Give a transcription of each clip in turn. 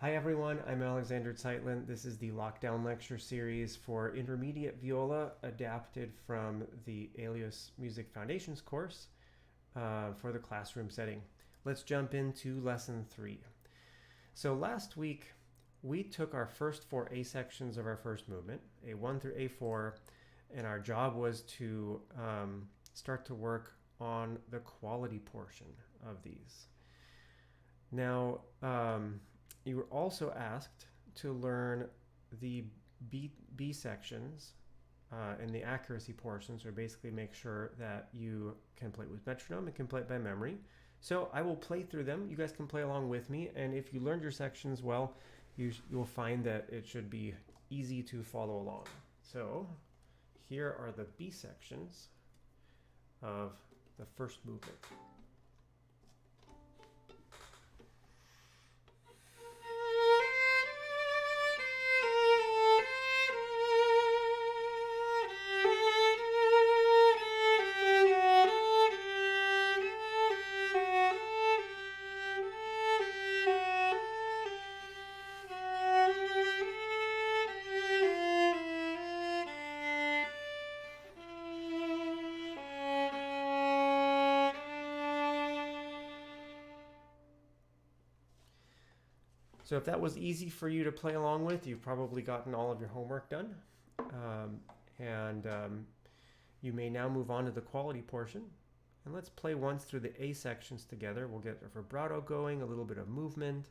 Hi everyone, I'm Alexander Zeitlin. This is the Lockdown Lecture Series for Intermediate Viola, adapted from the Alias Music Foundations course for the classroom setting. Let's jump into Lesson 3. So last week, we took our first 4 A sections of our first movement, A1 through A4, and our job was to start to work on the quality portion of these. Now, you were also asked to learn the B sections and the accuracy portions, or basically make sure that you can play it with metronome and can play it by memory. So I will play through them. You guys can play along with me, and if you learned your sections well, you'll find that it should be easy to follow along. So here are the B sections of the first movement. So if that was easy for you to play along with, you've probably gotten all of your homework done. You may now move on to the quality portion. And let's play once through the A sections together. We'll get a vibrato going, a little bit of movement,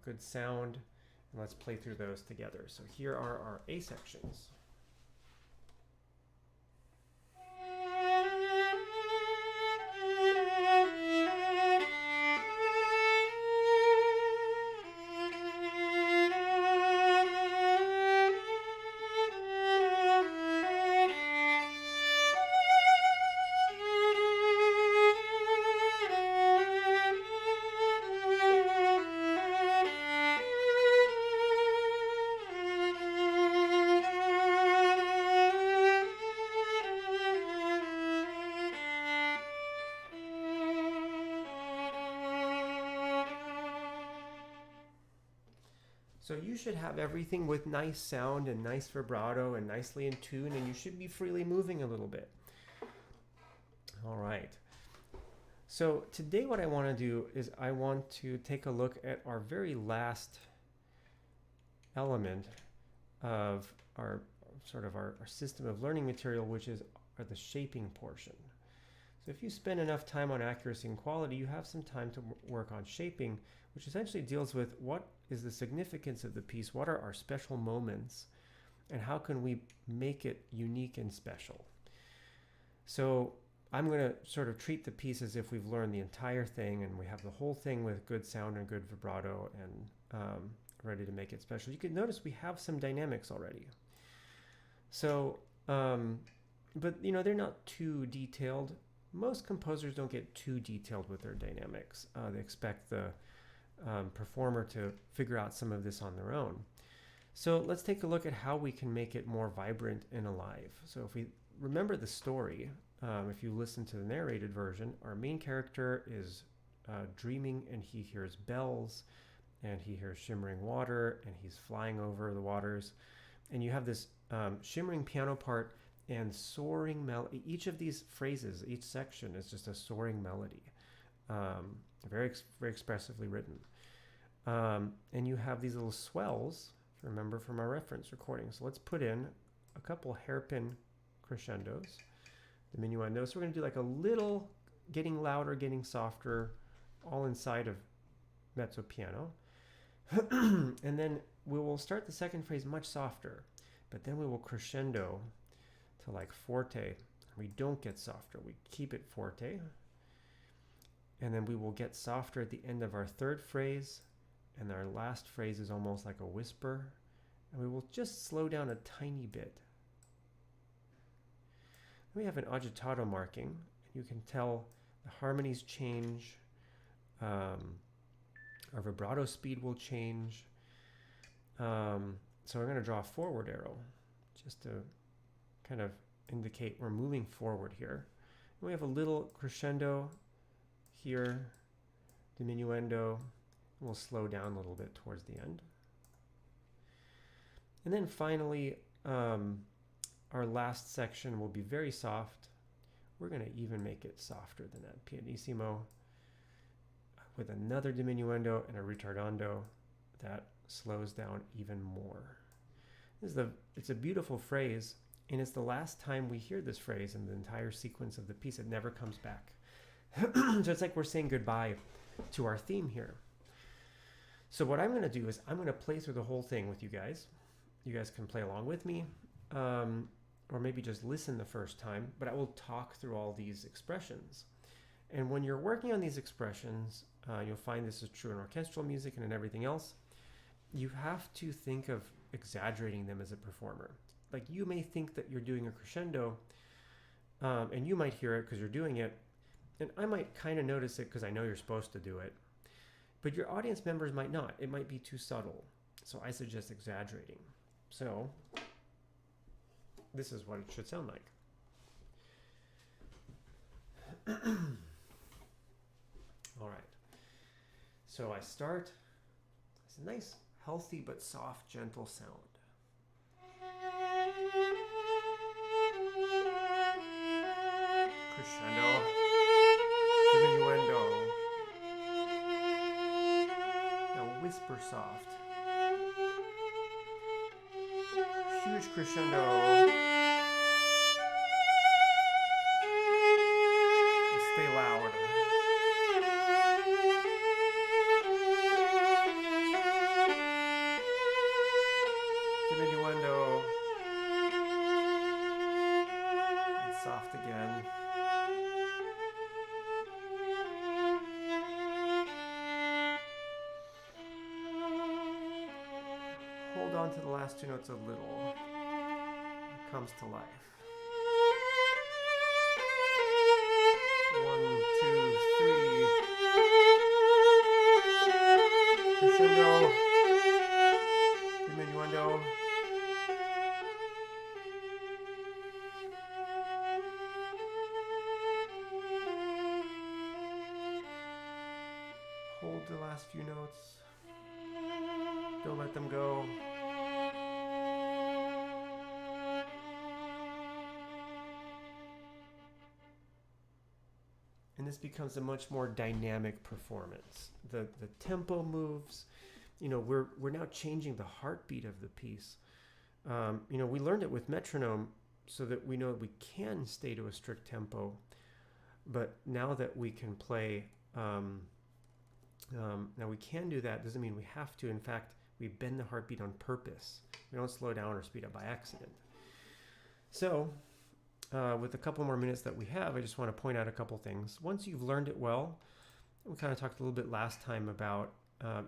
good sound, and let's play through those together. So here are our A sections. So you should have everything with nice sound and nice vibrato and nicely in tune, and you should be freely moving a little bit. All right. So today what I want to do is I want to take a look at our very last element of our system of learning material, which is the shaping portion. So if you spend enough time on accuracy and quality, you have some time to work on shaping, which essentially deals with what is the significance of the piece, what are our special moments, and how can we make it unique and special. So I'm going to sort of treat the piece as if we've learned the entire thing and we have the whole thing with good sound and good vibrato and ready to make it special. You can notice we have some dynamics already. So, but you know, they're not too detailed. Most composers don't get too detailed with their dynamics. They expect the performer to figure out some of this on their own. So let's take a look at how we can make it more vibrant and alive. So if we remember the story, if you listen to the narrated version, our main character is dreaming, and he hears bells, and he hears shimmering water, and he's flying over the waters. And you have this shimmering piano part and soaring melody. Each of these phrases, each section is just a soaring melody, very expressively written. And you have these little swells, if you remember from our reference recording. So let's put in a couple hairpin crescendos, diminuendos. So we're going to do like a little getting louder, getting softer, all inside of mezzo piano. And then we will start the second phrase much softer, but then we will crescendo to like forte. We don't get softer, we keep it forte. And then we will get softer at the end of our third phrase, and our last phrase is almost like a whisper, and we will just slow down a tiny bit. Then we have an agitato marking. You can tell the harmonies change, our vibrato speed will change. So I'm going to draw a forward arrow just to kind of indicate we're moving forward here. And we have a little crescendo here, diminuendo, We'll slow down a little bit towards the end. And then finally, our last section will be very soft. We're going to even make it softer than that pianissimo with another diminuendo and a ritardando that slows down even more. It's a beautiful phrase, and it's the last time we hear this phrase in the entire sequence of the piece. It never comes back. So it's like we're saying goodbye to our theme here. So what I'm going to do is I'm going to play through the whole thing with you guys. You guys can play along with me, or maybe just listen the first time, but I will talk through all these expressions. And when you're working on these expressions, you'll find this is true in orchestral music and in everything else. You have to think of exaggerating them as a performer. Like you may think that you're doing a crescendo, and you might hear it because you're doing it, and I might kind of notice it because I know you're supposed to do it, but your audience members might not. It might be too subtle. So I suggest exaggerating. So this is what it should sound like. All right. So I start. It's a nice, healthy, but soft, gentle sound. Crescendo. Diminuendo. Now whisper soft. Huge crescendo. Stay loud. Diminuendo. And soft again. Hold on to the last two notes a little. It comes to life. 1, 2, 3. Crescendo. Diminuendo. Hold the last few notes. Don't let them go. And this becomes a much more dynamic performance. The tempo moves. You know, we're now changing the heartbeat of the piece. You know, we learned it with metronome so that we know we can stay to a strict tempo. But now that we can play, now we can do that. Doesn't mean we have to. In fact, we bend the heartbeat on purpose. We don't slow down or speed up by accident. So, with a couple more minutes that we have, I just want to point out a couple things. Once you've learned it well, we kind of talked a little bit last time about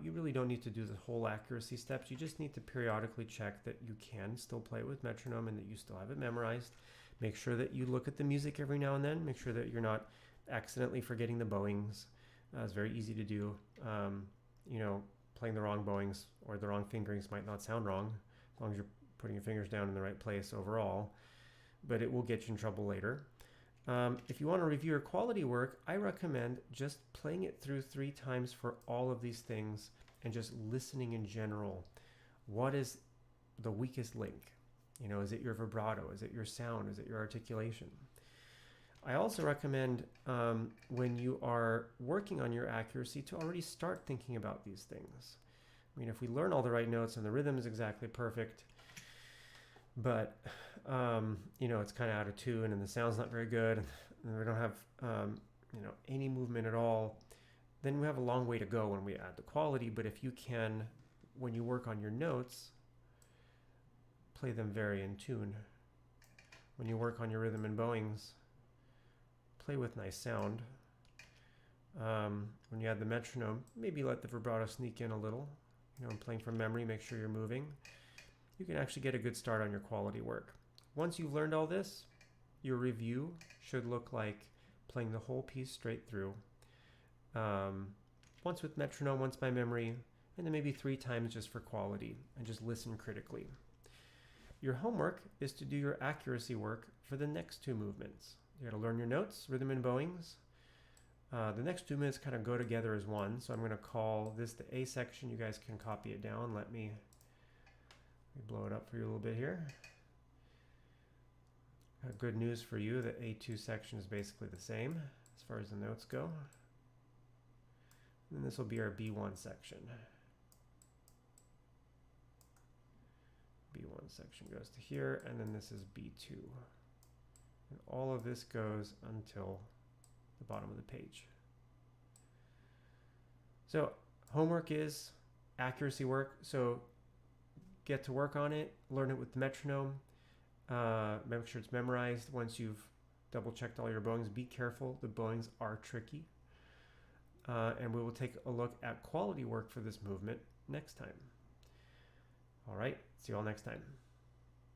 you really don't need to do the whole accuracy steps. You just need to periodically check that you can still play it with metronome and that you still have it memorized. Make sure that you look at the music every now and then. Make sure that you're not accidentally forgetting the bowings. It's very easy to do. You know, playing the wrong bowings or the wrong fingerings might not sound wrong as long as you're putting your fingers down in the right place overall, but it will get you in trouble later. If you want to review your quality work, I recommend just playing it through 3 times for all of these things and just listening in general. What is the weakest link? You know, is it your vibrato? Is it your sound? Is it your articulation? I also recommend when you are working on your accuracy to already start thinking about these things. I mean, if we learn all the right notes and the rhythm is exactly perfect, but you know, it's kind of out of tune and the sound's not very good, and we don't have you know, any movement at all, then we have a long way to go when we add the quality. But if you can, when you work on your notes, play them very in tune. When you work on your rhythm and bowings, play with nice sound. When you add the metronome, maybe let the vibrato sneak in a little. You know, playing from memory, make sure you're moving. You can actually get a good start on your quality work. Once you've learned all this, your review should look like playing the whole piece straight through. Once with metronome, once by memory, and then maybe 3 times just for quality, and just listen critically. Your homework is to do your accuracy work for the next 2 movements. You got to learn your notes, rhythm and bowings, The next 2 minutes kind of go together as one. So I'm going to call this the A section. You guys can copy it down. Let me blow it up for you a little bit here. Good news for you, the A2 section is basically the same as far as the notes go. And this will be our B1 section. B1 section goes to here, and then this is B2. And all of this goes until the bottom of the page. So homework is accuracy work. So get to work on it, learn it with the metronome. Make sure it's memorized. Once you've double checked all your bowings, be careful. The bowings are tricky. And we will take a look at quality work for this movement next time. All right, see you all next time.